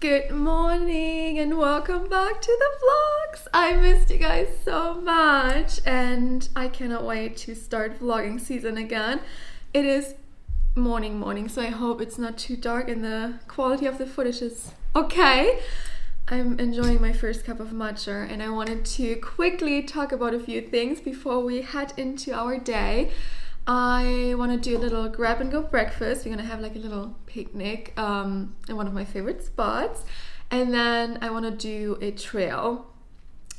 Good morning and welcome back to the vlogs. I missed you guys so much and I cannot wait to start vlogging season again. It is morning, so I hope it's not too dark and the quality of the footage is okay. I'm enjoying my first cup of matcha and I wanted to quickly talk about a few things before we head into our day. I want to do a little grab and go breakfast. We're gonna have like a little picnic in one of my favorite spots, and then I want to do a trail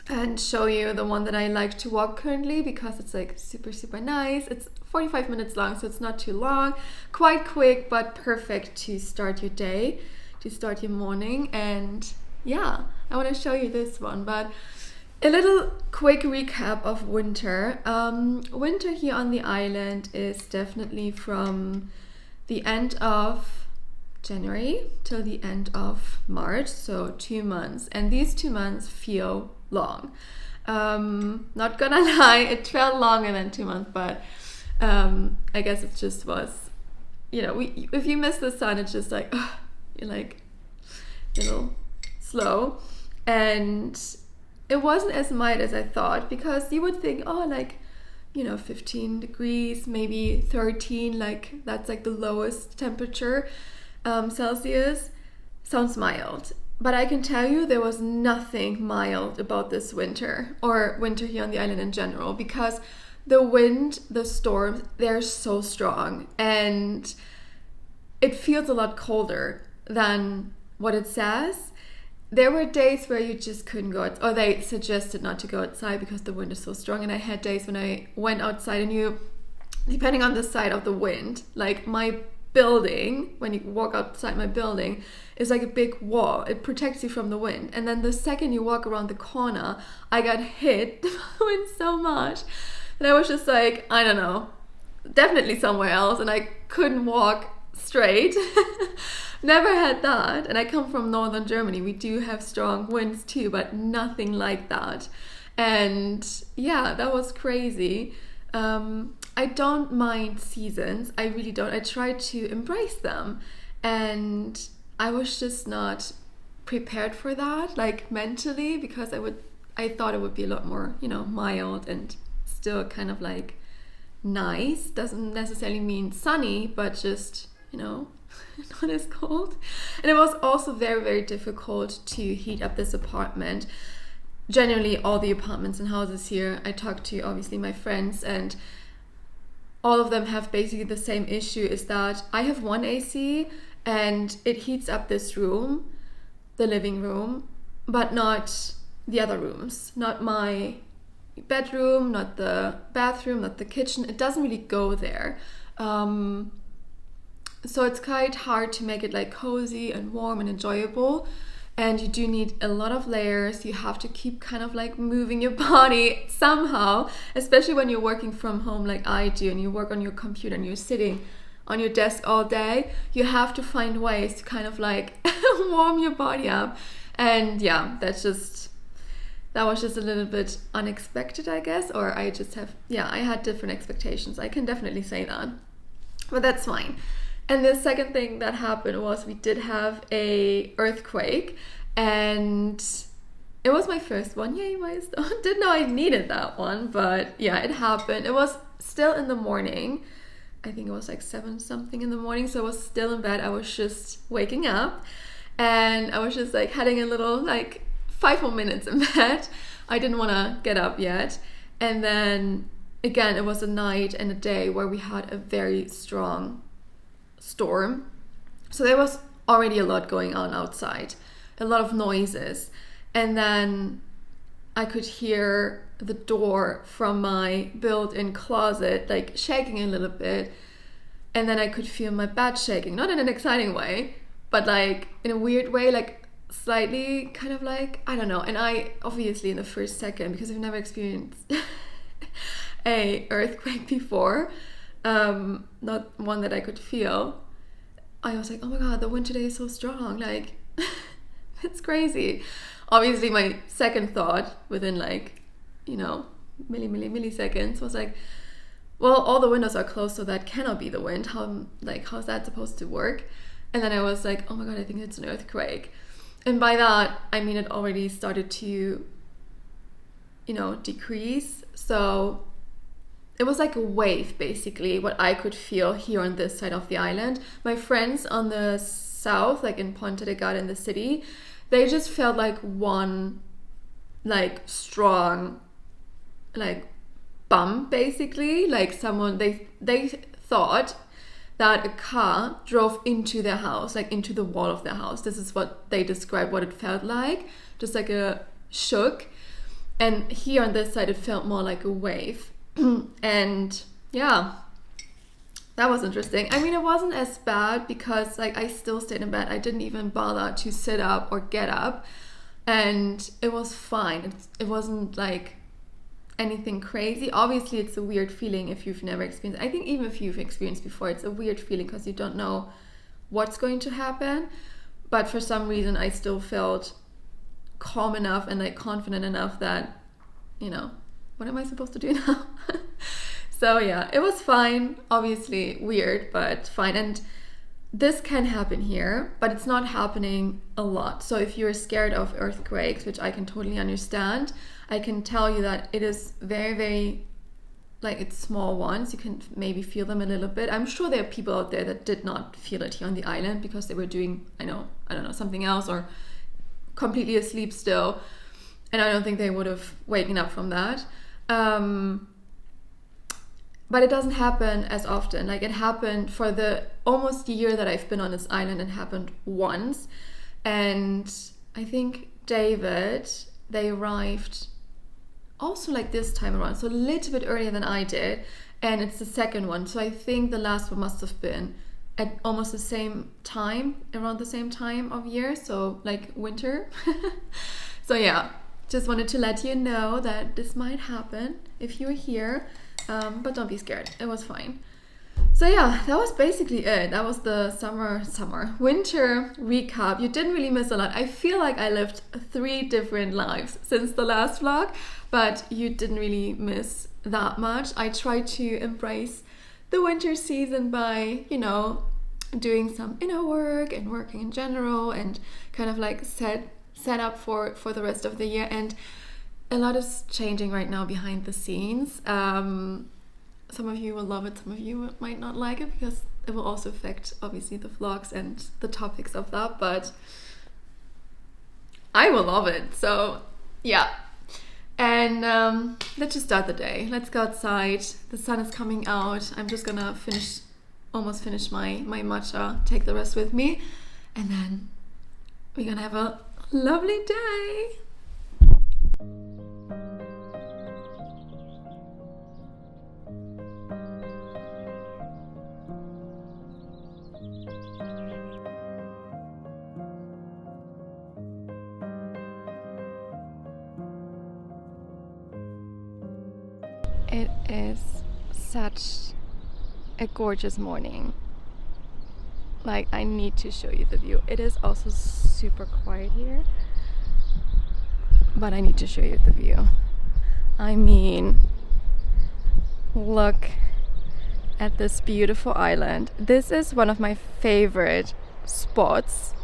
and show you the one that I like to walk currently because it's like super nice. It's 45 minutes long, so it's not too long, quite quick, but perfect to start your day, to start your morning. And yeah, I want to show you this one, but a little quick recap of winter. Winter here on the island is definitely from the end of January till the end of March, so 2 months. And these 2 months feel long. Not gonna lie, it felt longer than 2 months, but I guess it just was, you know, if you miss the sun, it's just like, you're like a little slow. And it wasn't as mild as I thought, because you would think, oh, like, you know, 15 degrees, maybe 13, like that's like the lowest temperature Celsius. Sounds mild. But I can tell you there was nothing mild about this winter, or winter here on the island in general, because the wind, the storms, they're so strong and it feels a lot colder than what it says. There were days where you just couldn't go out, or they suggested not to go outside because the wind is so strong. And I had days when I went outside and you, depending on the side of the wind, like my building, when you walk outside my building, is like a big wall. It protects you from the wind. And then the second you walk around the corner, I got hit by the wind so much that I was just like, I don't know, definitely somewhere else. And I couldn't walk straight. Never had that. And I come from northern Germany. We do have strong winds too, but nothing like that. And yeah, that was crazy. I don't mind seasons. I really don't. I try to embrace them. And I was just not prepared for that, like mentally, because I thought it would be a lot more, you know, mild and still kind of like nice. Doesn't necessarily mean sunny, but just, you know, not as cold. And it was also very difficult to heat up this apartment. Generally, all the apartments and houses here, I talked to obviously my friends, and all of them have basically the same issue, is that I have one AC and it heats up this room, the living room, but not the other rooms. Not my bedroom, not the bathroom, not the kitchen. It doesn't really go there. So it's quite hard to make it like cozy and warm and enjoyable. And you do need a lot of layers. You have to keep kind of like moving your body somehow, especially when you're working from home like I do, and you work on your computer and you're sitting on your desk all day. You have to find ways to kind of like warm your body up. And yeah, that was just a little bit unexpected, I guess. Or I had different expectations. I can definitely say that. But that's fine. And the second thing that happened was we did have a earthquake, and it was my first one. Yay, milestone. Didn't know I needed that one, but yeah, it happened. It was still in the morning. I think it was like 7 something in the morning, so I was still in bed. I was just waking up, and I was just like having a little like 5 more minutes in bed. I didn't want to get up yet. And then again, it was a night and a day where we had a very strong storm. So there was already a lot going on outside, a lot of noises. And then I could hear the door from my built-in closet like shaking a little bit. And then I could feel my bed shaking, not in an exciting way, but like in a weird way, like slightly kind of like, I don't know. And I obviously in the first second, because I've never experienced a earthquake before, not one that I could feel, I was like, oh my god, the wind today is so strong, like it's crazy. Obviously my second thought within like, you know, milliseconds was like, well, all the windows are closed, so that cannot be the wind. How's that supposed to work? And then I was like, oh my god, I think it's an earthquake. And by that, I mean it already started to, decrease. So it was like a wave, basically, what I could feel here on this side of the island. My friends on the south, like in Ponta de Gata in the city, they just felt like one, like, strong, like, bump, basically. Like someone, they thought that a car drove into their house, like into the wall of their house. This is what they described what it felt like, just like a shook. And here on this side, it felt more like a wave. And yeah, that was interesting. I mean, it wasn't as bad because like I still stayed in bed. I didn't even bother to sit up or get up, and it was fine. It wasn't like anything crazy. Obviously, it's a weird feeling if you've never experienced. I think even if you've experienced before, it's a weird feeling because you don't know what's going to happen. But for some reason, I still felt calm enough and like confident enough that, what am I supposed to do now? So yeah, it was fine. Obviously weird, but fine. And this can happen here, but it's not happening a lot. So if you're scared of earthquakes, which I can totally understand, I can tell you that it is very, very, like, it's small ones. You can maybe feel them a little bit. I'm sure there are people out there that did not feel it here on the island because they were doing, I don't know, something else or completely asleep still. And I don't think they would have waken up from that. But it doesn't happen as often. Like, it happened for the almost year that I've been on this island. It happened once. And I think David, they arrived also like this time around, so a little bit earlier than I did. And it's the second one. So I think the last one must have been at almost the same time, around the same time of year. So like winter. So yeah, just wanted to let you know that this might happen if you're here. But don't be scared. It was fine. So yeah, that was basically it. That was the winter recap. You didn't really miss a lot. I feel like I lived 3 different lives since the last vlog, but you didn't really miss that much. I tried to embrace the winter season by, doing some inner work and working in general and kind of like set up for the rest of the year. And a lot is changing right now behind the scenes. Some of you will love it, some of you might not like it because it will also affect obviously the vlogs and the topics of that, but I will love it. So yeah, and let's just start the day. Let's go outside. The sun is coming out. I'm just gonna almost finish my matcha, take the rest with me, and then we're gonna have a lovely day. It is such a gorgeous morning. Like, I need to show you the view. It is also super quiet here, but I need to show you the view. I mean, look at this beautiful island. This is one of my favorite spots.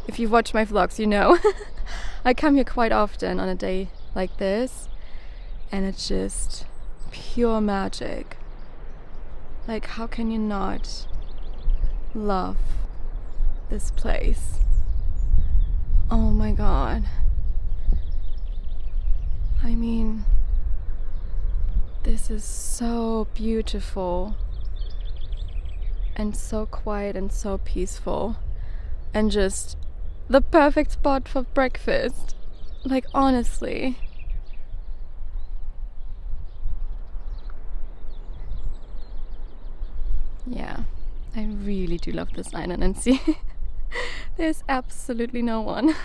If you watch my vlogs, you know. I come here quite often on a day like this, and it's just pure magic. Like, how can you not love this place? Oh my god. I mean, this is so beautiful and so quiet and so peaceful and just the perfect spot for breakfast. Like, honestly. Yeah, I really do love this island, and see, there's absolutely no one.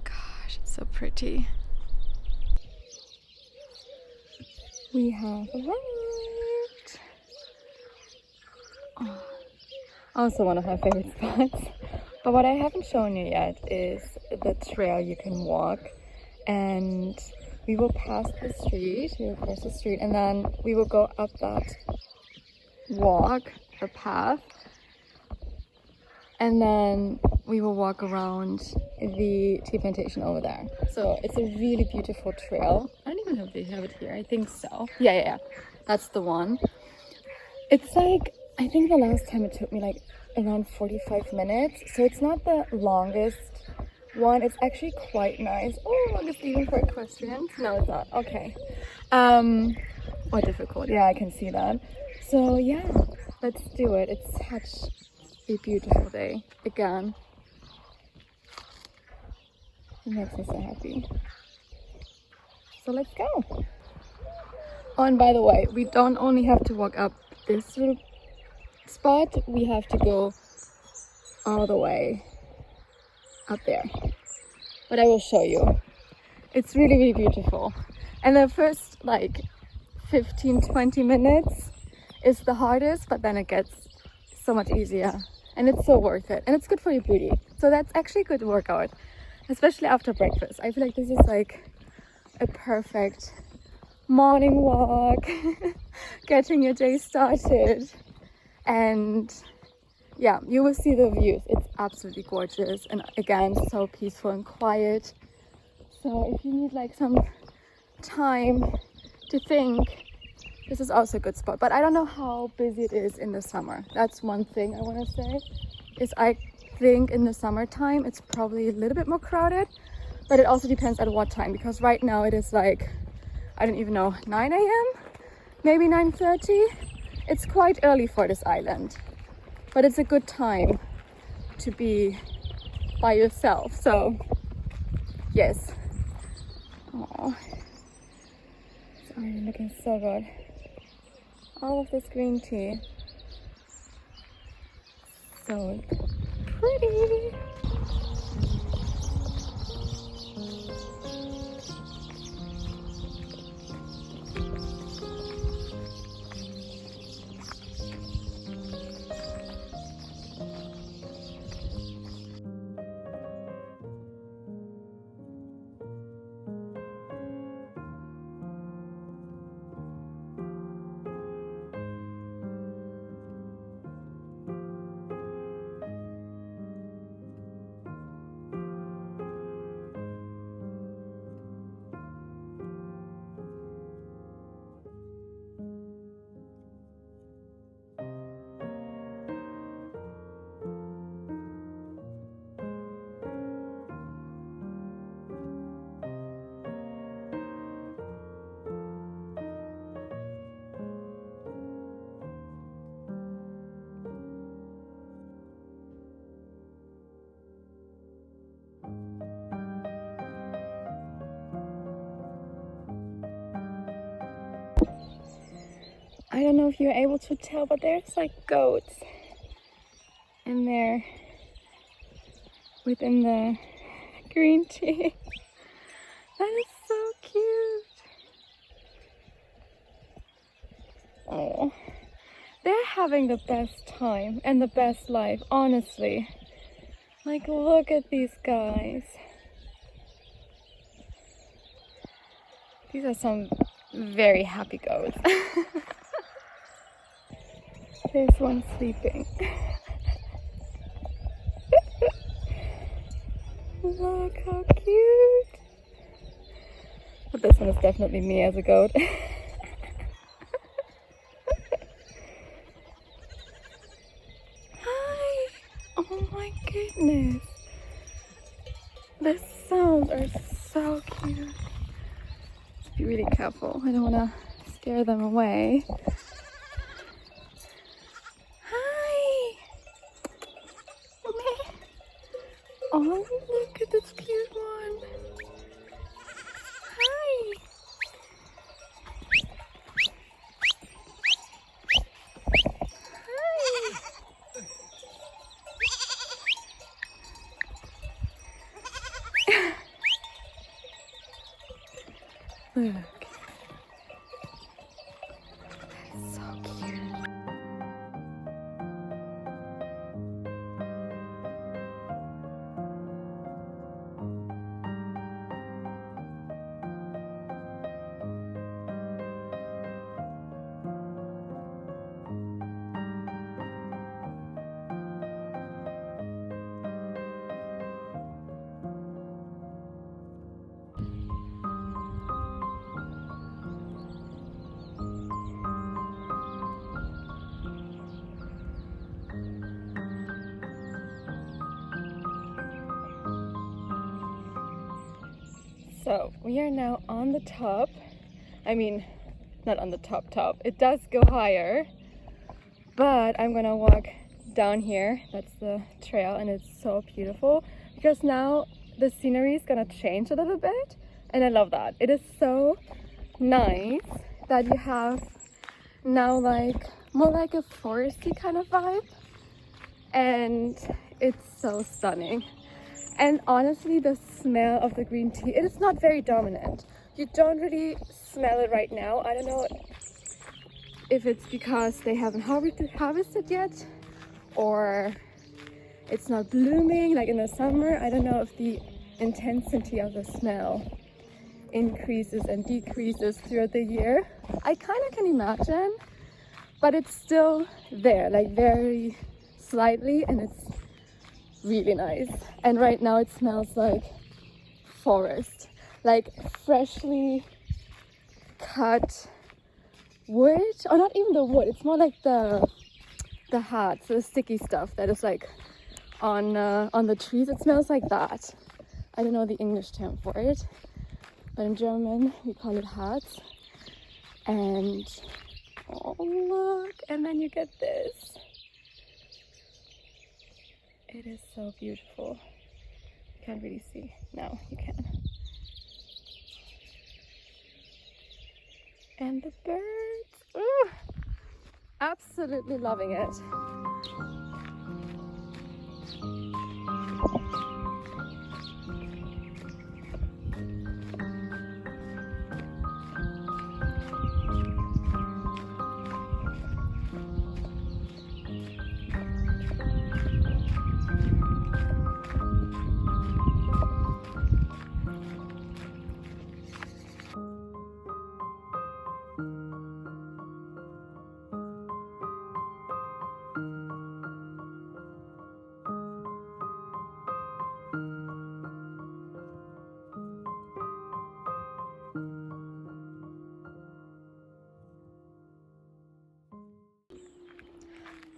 Gosh, it's so pretty. We have arrived. Oh, also one of my favorite spots. But what I haven't shown you yet is the trail you can walk, and we will pass the street, and then we will go up that walk, the path, and then we will walk around the tea plantation over there. So it's a really beautiful trail. I don't even know if they have it here. I think so. Yeah. That's the one. It's like, I think the last time it took me like around 45 minutes. So it's not the longest one. It's actually quite nice. Oh, look, it's even for equestrians. No, it's not. Okay. Or difficult. Yeah, I can see that. So yeah, let's do it. It's such a beautiful day again. It makes me so happy. So let's go. Oh, and by the way, we don't only have to walk up this little spot, we have to go all the way up there. But I will show you. It's really, really beautiful. And the first like 15-20 minutes is the hardest, but then it gets so much easier. And it's so worth it. And it's good for your booty. So that's actually a good workout, especially after breakfast. I feel like this is like a perfect morning walk, getting your day started. And yeah, you will see the views. It's absolutely gorgeous. And again, so peaceful and quiet. So if you need like some time to think, this is also a good spot. But I don't know how busy it is in the summer. That's one thing I want to say, is I think in the summertime it's probably a little bit more crowded, but it also depends at what time, because right now it is like, I don't even know, 9 a.m., maybe 9:30. It's quite early for this island, but it's a good time to be by yourself. So yes. Oh, it's already looking so good. All of this green tea, so pretty. I don't know if you're able to tell, but there's like goats in there within the green tea. That is so cute. Oh, they're having the best time and the best life, honestly. Like, look at these guys. These are some very happy goats. There's one sleeping. Look how cute. But this one is definitely me as a goat. Hi! Oh my goodness. The sounds are so cute. Let's be really careful. I don't want to scare them away. Oh, look at this cute one. Hi. Hi. Look. That's so cute. So we are now on the top. I mean, not on the top. It does go higher, but I'm gonna walk down here. That's the trail, and it's so beautiful because now the scenery is gonna change a little bit, and I love that. It is so nice that you have now like more like a foresty kind of vibe, and it's so stunning. And honestly, the smell of the green tea, it is not very dominant. You don't really smell it right now. I don't know if it's because they haven't harvested yet, or it's not blooming like in the summer. I don't know if the intensity of the smell increases and decreases throughout the year. I kind of can imagine, but it's still there, like very slightly, and it's really nice. And right now it smells like forest, like freshly cut wood, or not even the wood, it's more like the hearts, the sticky stuff that is like on the trees. It smells like that. I don't know the English term for it, but in German we call it hearts. And oh look, and then you get this. It is so beautiful. You can't really see. Now you can. And the birds. Ooh, absolutely loving it.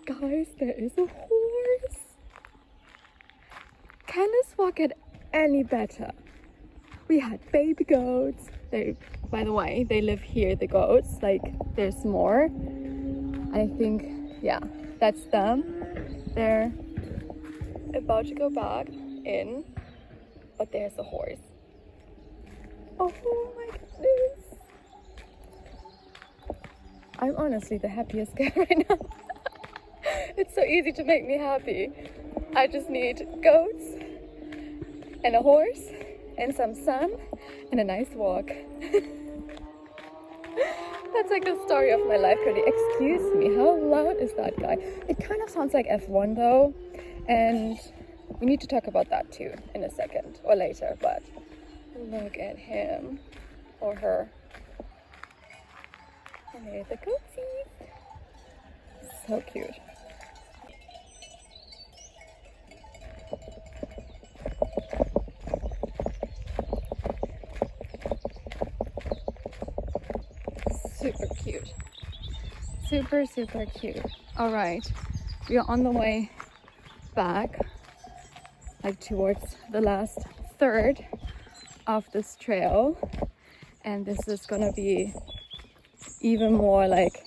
Guys, there is a horse. Can this walk get any better? We had baby goats. They, by the way, they live here, the goats. Like, there's more. I think, yeah, that's them. They're about to go back in, but there's a horse. Oh my goodness. I'm honestly the happiest girl right now. It's so easy to make me happy. I just need goats and a horse and some sun and a nice walk. That's like the story of my life, Cody. Excuse me, how loud is that guy? It kind of sounds like F1 though, and we need to talk about that too in a second or later, but look at him or her. And there's the goatsies. So cute. Super cute. Super cute. All right, we are on the way back, like towards the last third of this trail, and this is gonna be even more like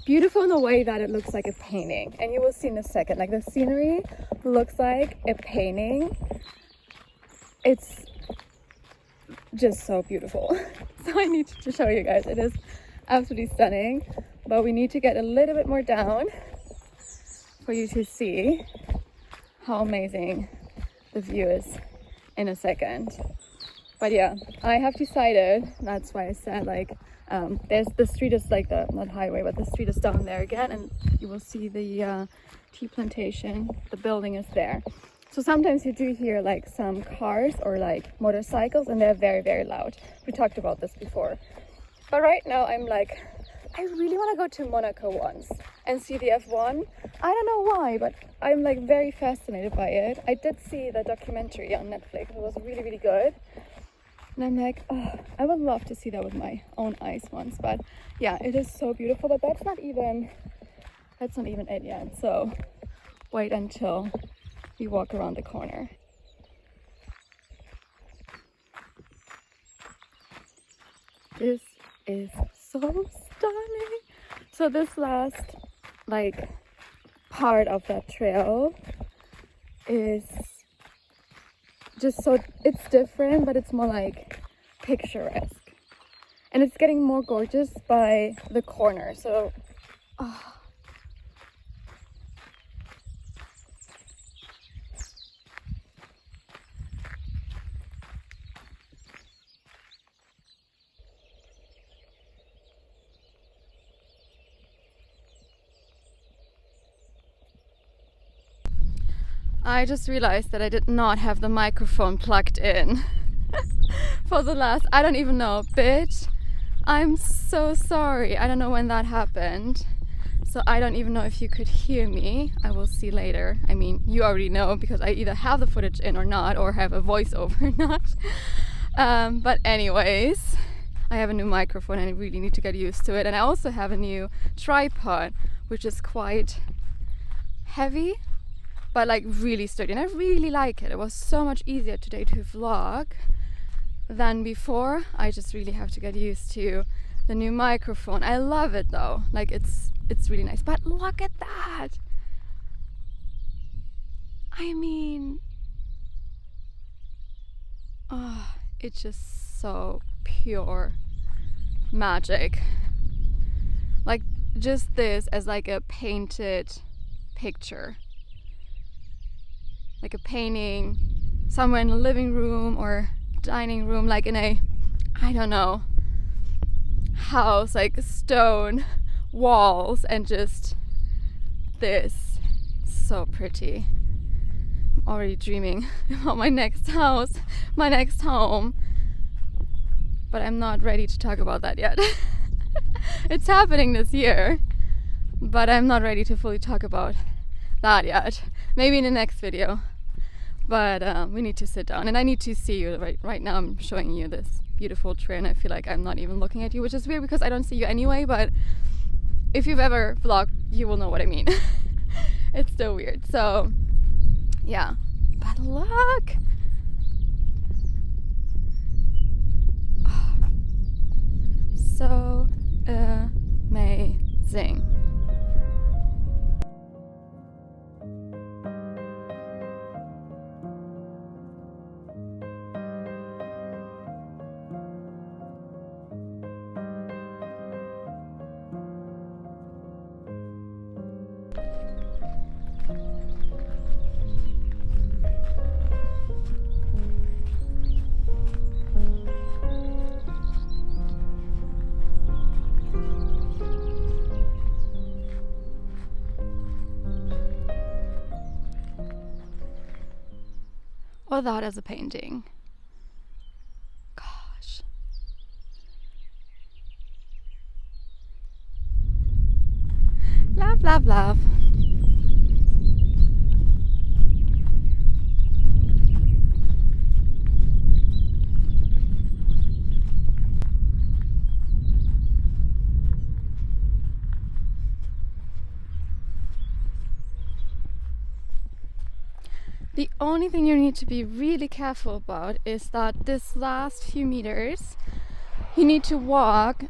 beautiful in a way that it looks like a painting, and you will see in a second. Like, the scenery looks like a painting. It's just so beautiful. So I need to show you guys. It is absolutely stunning, but we need to get a little bit more down for you to see how amazing the view is in a second. But yeah, I have decided, that's why I said like there's the street is like the, not highway, but the street is down there again, and you will see the tea plantation. The building is there. So sometimes you do hear like some cars or like motorcycles, and they're very loud. We talked about this before. But right now I'm like, I really want to go to Monaco once and see the F1. I don't know why, but I'm like very fascinated by it. I did see the documentary on Netflix. It was really good. And I'm like, oh, I would love to see that with my own eyes once. But yeah, it is so beautiful. But that's not even it yet. So wait until we walk around the corner. This is so stunning. So this last like part of that trail is just so, it's different, but it's more like picturesque, and it's getting more gorgeous by the corner. So I just realized that I did not have the microphone plugged in for the last, I don't even know, bit. I'm so sorry. I don't know when that happened. So I don't even know if you could hear me. I will see later. I mean, you already know because I either have the footage in or not, or have a voiceover or not. But anyways, I have a new microphone and I really need to get used to it. And I also have a new tripod, which is quite heavy, but like really sturdy, and I really like it. It was so much easier today to vlog than before. I just really have to get used to the new microphone. I love it though, like it's really nice. But look at that. I mean, oh, it's just so pure magic. Like just this as like a painted picture, like a painting somewhere in the living room or dining room, like in a, I don't know, house, like stone walls, and just this, so pretty. I'm already dreaming about my next house, my next home, but I'm not ready to talk about that yet. It's happening this year, but I'm not ready to fully talk about that yet. Maybe in the next video. But we need to sit down, and I need to see you. Right now I'm showing you this beautiful trail and I feel like I'm not even looking at you, which is weird because I don't see you anyway, but if you've ever vlogged you will know what I mean. It's so weird. So yeah, but look, oh, so amazing. Or that as a painting. Gosh. Love, love, love. The only thing you need to be really careful about is that this last few meters you need to walk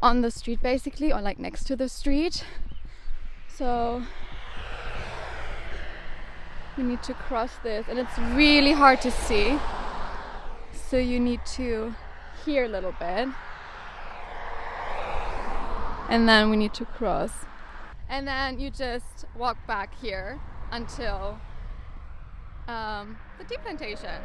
on the street basically, or like next to the street. So you need to cross this, and it's really hard to see, so you need to hear a little bit, and then we need to cross, and then you just walk back here until the tea plantation.